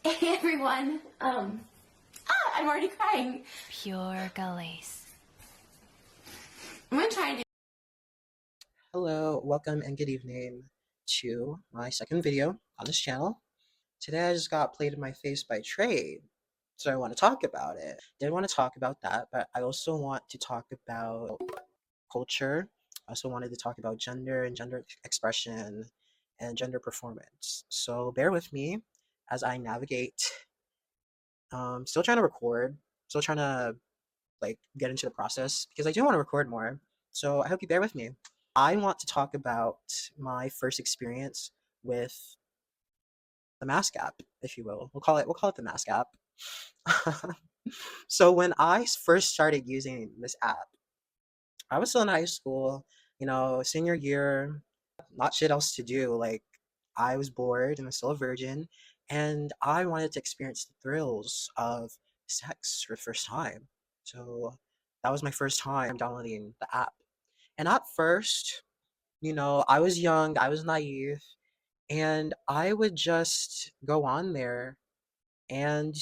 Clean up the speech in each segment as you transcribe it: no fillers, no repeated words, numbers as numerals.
Hey everyone. I'm already crying. Pure Galace. I'm gonna try and do. Hello, welcome and good evening to my second video on this channel. Today I just got played in my face by trade, so I want to talk about it. Did want to talk about that, but I also want to talk about culture. I also wanted to talk about gender and gender expression and gender performance. So bear with me as I navigate. Still trying to record, still trying to get into the process because I do want to record more. So I hope you bear with me. I want to talk about my first experience with the Mask app, if you will. We'll call it the Mask app. So when I first started using this app, I was still in high school, senior year, not shit else to do. Like I was bored and I was still a virgin, and I wanted to experience the thrills of sex for the first time. So that was my first time downloading the app. And at first, I was young, I was naive, and I would just go on there and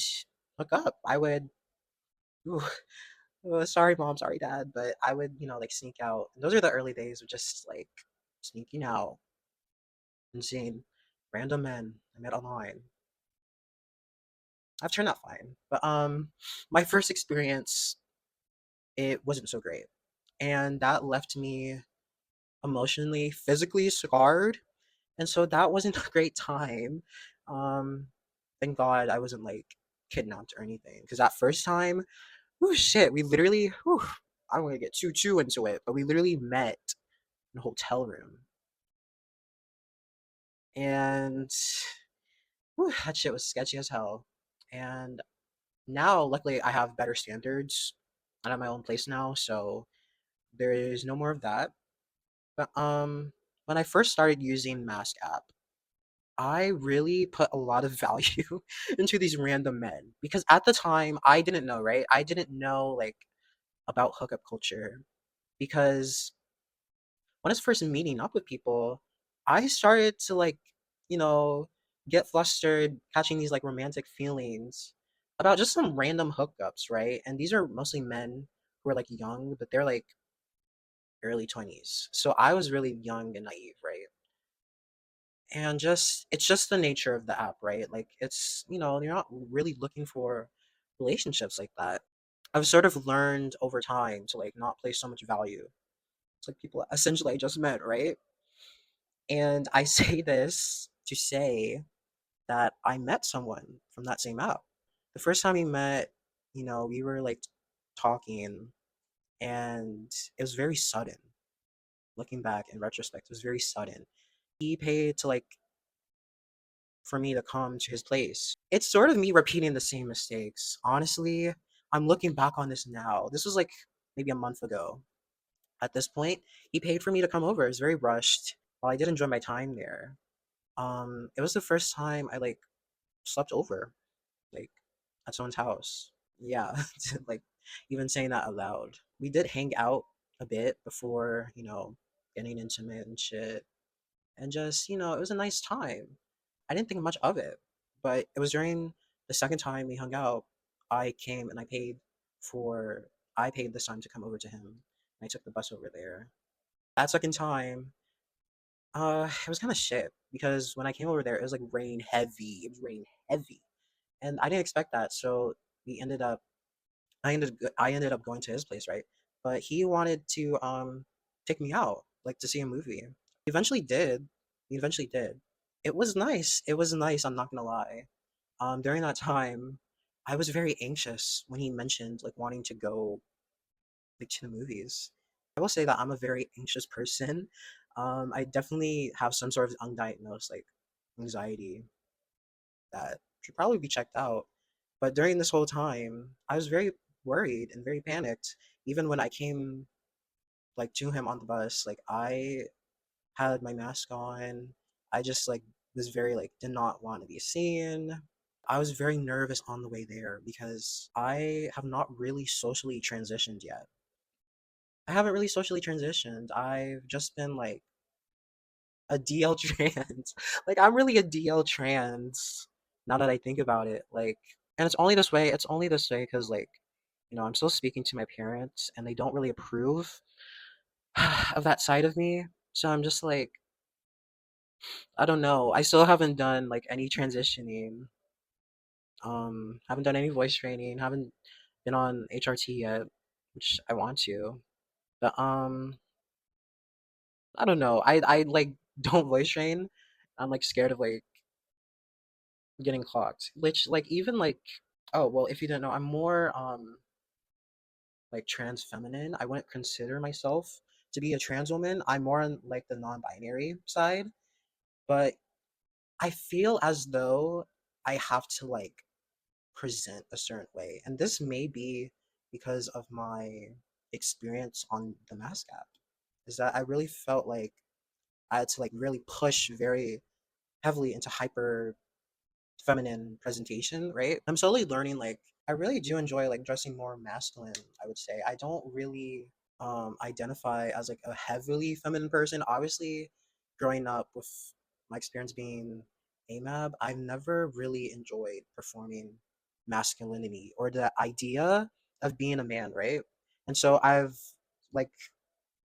look up. I would, ooh, sorry mom, sorry dad, but I would, sneak out. And those are the early days of just like sneaking out and seeing random men I met online. I've turned out fine, but my first experience, it wasn't so great, and that left me emotionally, physically scarred. And so that wasn't a great time. Um, thank God I wasn't like kidnapped or anything. Because that first time, oh shit, we literally, I don't want to get too into it, but we literally met in a hotel room. And that shit was sketchy as hell. And now, luckily, I have better standards. I have my own place now, so there is no more of that. But when I first started using Mask app, I really put a lot of value into these random men because at the time I didn't know, right? I didn't know like about hookup culture because when I was first meeting up with people, I started to you know, get flustered catching these like romantic feelings about just some random hookups, right? And these are mostly men who are like young, but they're like early 20s. So I was really young and naive, right? And just it's just the nature of the app, right? Like it's you're not really looking for relationships like that. I've sort of learned over time to like not place so much value. It's like people essentially I just met, right? And I say this to say that I met someone from that same app. The first time we met, we were like talking, and it was very sudden. Looking back in retrospect, it was very sudden. He paid to like for me to come to his place. It's sort of me repeating the same mistakes. Honestly, I'm looking back on this now. This was like maybe a month ago. At this point, he paid for me to come over. It was very rushed. While I did enjoy my time there, it was the first time I like slept over, like at someone's house. Yeah, like even saying that aloud. We did hang out a bit before, getting intimate and shit. And just it was a nice time. I didn't think much of it, but it was during the second time we hung out. I came and I paid this time to come over to him. I took the bus over there. That second time, it was kind of shit because when I came over there, it was like rain heavy. It was rain heavy, and I didn't expect that. So we ended up, I ended up going to his place, right? But he wanted to take me out, like to see a movie. Eventually did. We eventually did. It was nice. It was nice. I'm not gonna lie. During that time, I was very anxious when he mentioned like wanting to go like to the movies. I will say that I'm a very anxious person. I definitely have some sort of undiagnosed like anxiety that should probably be checked out. But during this whole time, I was very worried and very panicked. Even when I came like to him on the bus, like I had my mask on. I just like was very like did not want to be seen. I was very nervous on the way there because I have not really socially transitioned yet. I haven't really socially transitioned. I've just been like a DL trans. Like I'm really a DL trans. now that I think about it, like, and it's only this way because, like, I'm still speaking to my parents and they don't really approve of that side of me. So I'm just like, I don't know. I still haven't done like any transitioning. Haven't done any voice training, haven't been on HRT yet, which I want to. But I don't know. I like don't voice train. I'm like scared of like getting clocked. Which like even like oh well if you didn't know, I'm more like trans feminine. I wouldn't consider myself to be a trans woman. I'm more on like the non-binary side, but I feel as though I have to like present a certain way. And this may be because of my experience on the Mask app. Is that I really felt like I had to like really push very heavily into hyper feminine presentation, right? I'm slowly learning like I really do enjoy like dressing more masculine, I would say. I don't really identify as like a heavily feminine person. Obviously, growing up with my experience being AMAB, I've never really enjoyed performing masculinity or the idea of being a man, right? And so I've like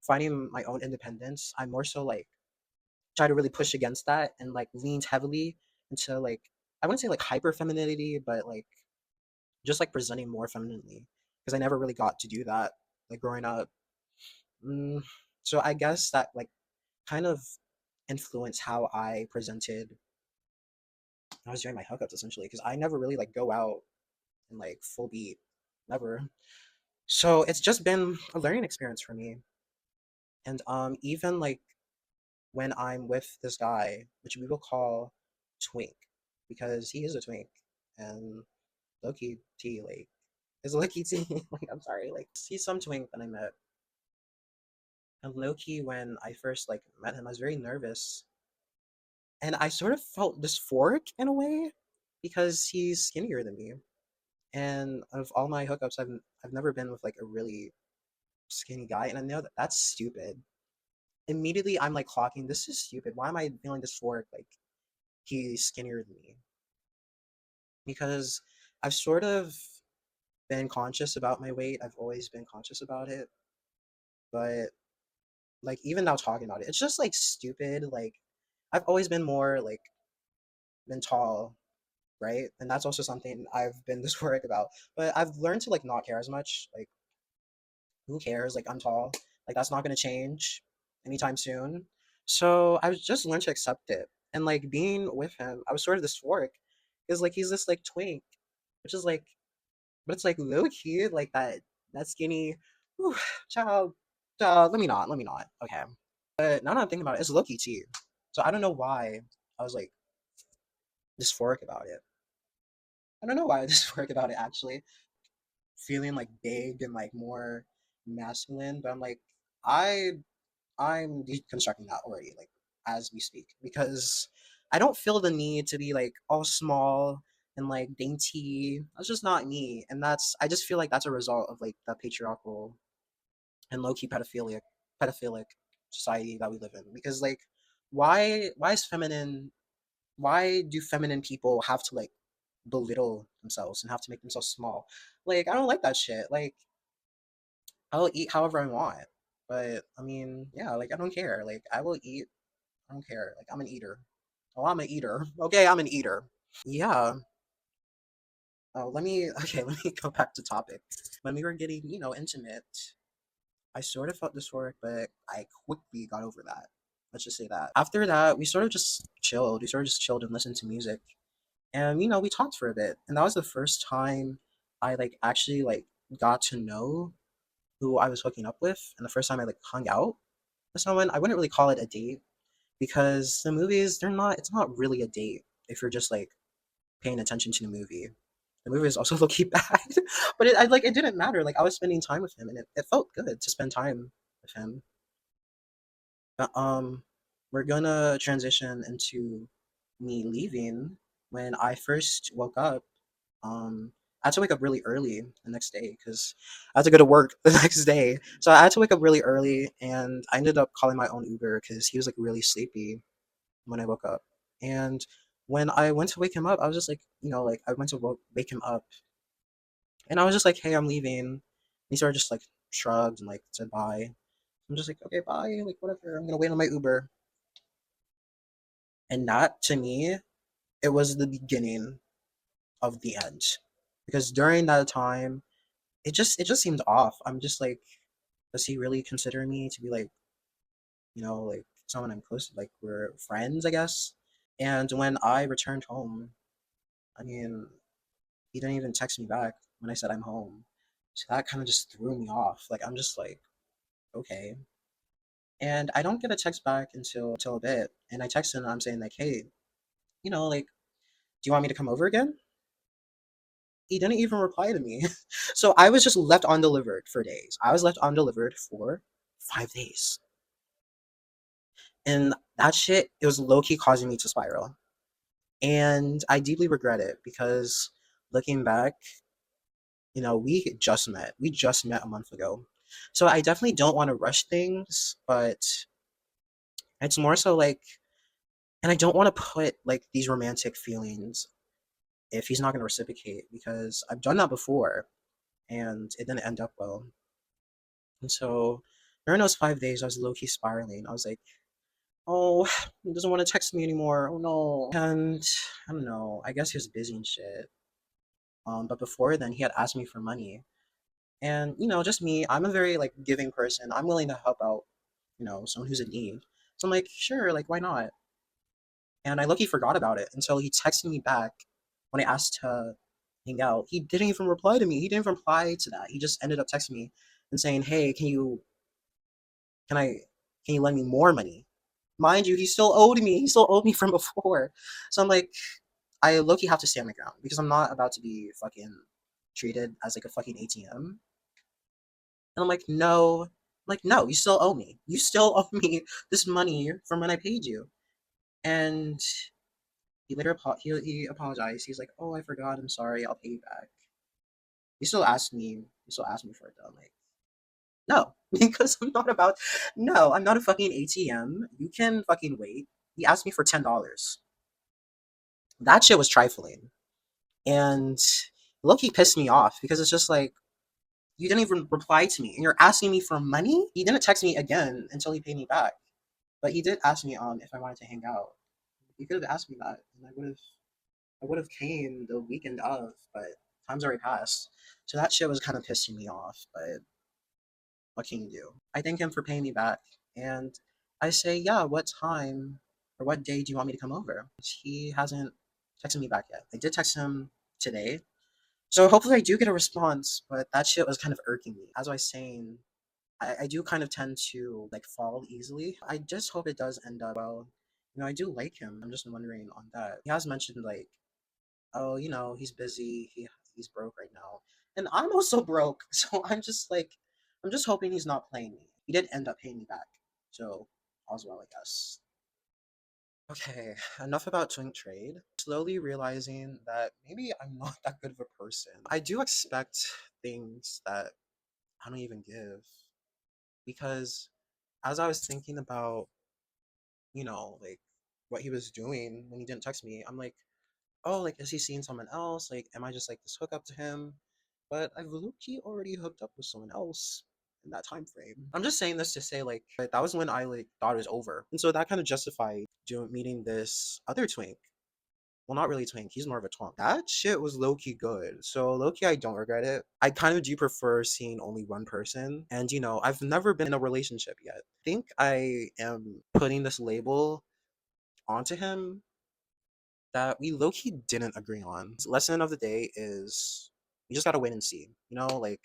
finding my own independence. I'm more so like try to really push against that and like leaned heavily into like I wouldn't say like hyper femininity, but like just like presenting more femininely because I never really got to do that like growing up. Mm, so I guess that like kind of influenced how I presented when I was doing my hookups essentially because I never really like go out and like full beat, never. So it's just been a learning experience for me. And even like when I'm with this guy, which we will call Twink, because he is a twink, and Loki T like is Loki T like I'm sorry, like he's some twink that I met. And Loki, when I first like met him, I was very nervous, and I sort of felt dysphoric in a way because he's skinnier than me. And of all my hookups, I've never been with like a really skinny guy, and I know that that's stupid. Immediately, I'm like clocking, this is stupid. Why am I feeling dysphoric? Like he's skinnier than me because I've sort of been conscious about my weight. I've always been conscious about it, but like even now talking about it, it's just like stupid. Like I've always been more like been tall, right? And that's also something I've been dysphoric about. But I've learned to like not care as much. Like who cares? Like I'm tall. Like that's not gonna change anytime soon. So I was just learned to accept it. And like being with him, I was sort of dysphoric because like he's this like twink, which is like, but it's like low key like that skinny. Whew, child, let me not. Okay, but now that I'm thinking about it, it's low key too. So I don't know why I was like dysphoric about it. I don't know why I was dysphoric about it actually. Feeling like big and like more masculine, but I'm like I I'm deconstructing that already, like as we speak, because I don't feel the need to be like all small and like dainty. That's just not me, and that's I just feel like that's a result of like the patriarchal and low key pedophilic society that we live in. Because like, why is feminine? Why do feminine people have to like belittle themselves and have to make themselves small? Like I don't like that shit. Like I'll eat however I want. But I mean, yeah, like I don't care. Like I will eat. I don't care. Like I'm an eater. Oh, I'm an eater. Okay, I'm an eater. Yeah. Oh, let me okay, let me go back to topic. When we were getting, intimate, I sort of felt dysphoric, but I quickly got over that. Let's just say that. After that, we sort of just chilled. We sort of just chilled and listened to music. And we talked for a bit. And that was the first time I like actually like got to know who I was hooking up with and the first time I like hung out with someone. I wouldn't really call it a date because the movies it's not really a date if you're just like paying attention to the movie. The movie is also low key bad, but it didn't matter. Like I was spending time with him, and it felt good to spend time with him. But we're gonna transition into me leaving. When I first woke up, I had to wake up really early the next day because I had to go to work the next day. So I had to wake up really early, and I ended up calling my own Uber because he was like really sleepy when I woke up. And when I went to wake him up, I was just like, like I went to wake him up, and I was just like, "Hey, I'm leaving." And he sort of just like shrugged and like said bye. I'm just like, "Okay, bye. Like whatever. I'm gonna wait on my Uber." And that to me, it was the beginning of the end, because during that time, it just seemed off. I'm just like, does he really consider me to be like, like someone I'm close to? Like we're friends, I guess. And when I returned home, I mean, he didn't even text me back when I said I'm home. So that kind of just threw me off. Like I'm just like, okay. And I don't get a text back until a bit. And I text him and I'm saying like, hey, like, do you want me to come over again? He didn't even reply to me. So I was just left undelivered for days. I was left undelivered for 5 days. And that shit, it was low key causing me to spiral. And I deeply regret it because looking back, we just met. We just met a month ago. So I definitely don't want to rush things, but it's more so like, and I don't want to put like these romantic feelings if he's not going to reciprocate, because I've done that before and it didn't end up well. And so during those 5 days, I was low key spiraling. I was like, oh, he doesn't want to text me anymore. Oh no. And I don't know. I guess he was busy and shit. But before then, he had asked me for money. And, just me, I'm a very like giving person. I'm willing to help out, someone who's in need. So I'm like, sure, like, why not? And I low-key forgot about it until he texted me back when I asked to hang out. He didn't even reply to me. He didn't even reply to that. He just ended up texting me and saying, hey, can I, can you lend me more money? Mind you, he still owed me. He still owed me from before. So I'm like, I low-key have to stand my ground because I'm not about to be fucking treated as like a fucking ATM. And I'm like, no. I'm like, no, you still owe me. You still owe me this money from when I paid you. And he apologized. He's like, oh, I forgot. I'm sorry. I'll pay you back. He still asked me for it though. I'm like, no, because no, I'm not a fucking ATM. You can fucking wait. He asked me for $10. That shit was trifling. And Loki pissed me off because it's just like, you didn't even reply to me and you're asking me for money? He didn't text me again until he paid me back. But he did ask me if I wanted to hang out. He could have asked me that and I would have came the weekend of, but time's already passed. So that shit was kind of pissing me off, but what can you do? I thank him for paying me back and I say, yeah, what time or what day do you want me to come over? He hasn't texted me back yet. I did text him today. So hopefully I do get a response, but that shit was kind of irking me. As I was saying, I do kind of tend to like fall easily. I just hope it does end up well. I do like him. I'm just wondering on that. He has mentioned like, oh, he's busy. He's broke right now, and I'm also broke. So I'm just hoping he's not playing me. He did end up paying me back, so all's well, I guess. Okay, enough about twink trade. Slowly realizing that maybe I'm not that good of a person. I do expect things that I don't even give because as I was thinking about, like what he was doing when he didn't text me, I'm like, oh, like, is he seeing someone else? Like, am I just like this hookup to him? But I've low-key already hooked up with someone else in that time frame. I'm just saying this to say like that was when I like thought it was over. And so that kind of justified doing meeting this other twink. Well, not really twink. He's more of a twunk. That shit was low key good. So low key, I don't regret it. I kind of do prefer seeing only one person. And I've never been in a relationship yet. I think I am putting this label onto him that we low key didn't agree on. Lesson of the day is you just gotta wait and see. Like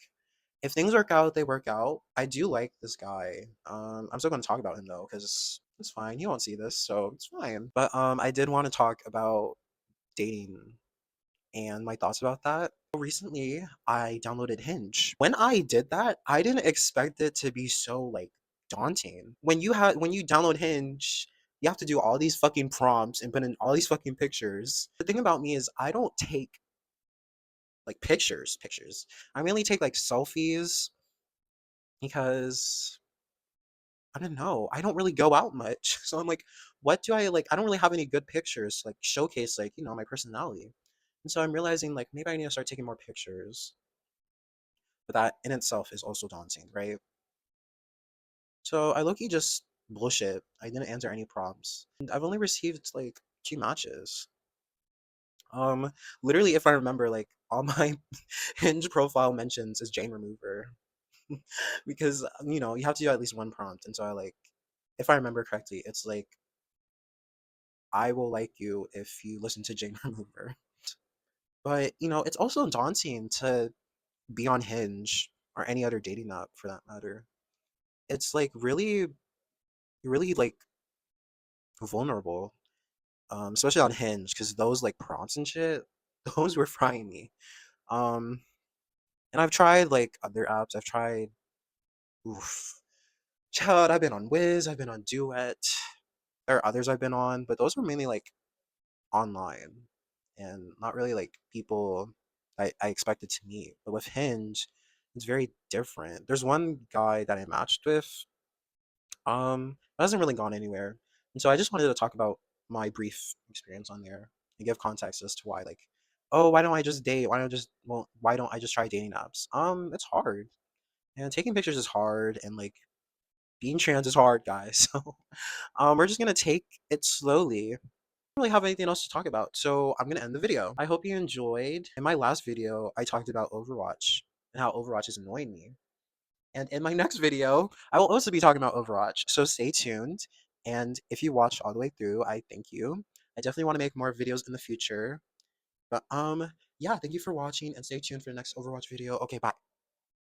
if things work out, they work out. I do like this guy. I'm still gonna talk about him though, because it's fine. He won't see this, so it's fine. But I did want to talk about dating and my thoughts about that. Recently, I downloaded Hinge. When I did that, I didn't expect it to be so like daunting. When you download Hinge, you have to do all these fucking prompts and put in all these fucking pictures. The thing about me is I don't take like pictures. I mainly take like selfies because I don't know. I don't really go out much. So I'm like, what do I like? I don't really have any good pictures to, like, showcase, like, my personality. And so I'm realizing, like, maybe I need to start taking more pictures. But that in itself is also daunting, right? So I low-key just bullshit. I didn't answer any prompts. And I've only received like 2 matches. Um, Literally, if I remember, like, all my Hinge profile mentions is Jane Remover. Because you have to do at least one prompt. And so I like, if I remember correctly, it's like, I will like you if you listen to Jane Remover. But it's also daunting to be on Hinge or any other dating app for that matter. It's like really, really like vulnerable, especially on Hinge, because those like prompts and shit, those were frying me. Um, and I've tried like other apps. I've tried, oof, child. I've been on Wiz. I've been on Duet. There are others I've been on, but those were mainly like online and not really like people I expected to meet. But with Hinge, it's very different. There's one guy that I matched with, it hasn't really gone anywhere. And so I just wanted to talk about my brief experience on there and give context as to why, like, oh, why don't I just date? Why don't I just try dating apps? It's hard. And taking pictures is hard, and like being trans is hard, guys. So we're just gonna take it slowly. I don't really have anything else to talk about, so I'm gonna end the video. I hope you enjoyed. In my last video, I talked about Overwatch and how Overwatch is annoying me. And in my next video, I will also be talking about Overwatch. So stay tuned. And if you watched all the way through, I thank you. I definitely want to make more videos in the future. But yeah, thank you for watching and stay tuned for the next Overwatch video. Okay, bye.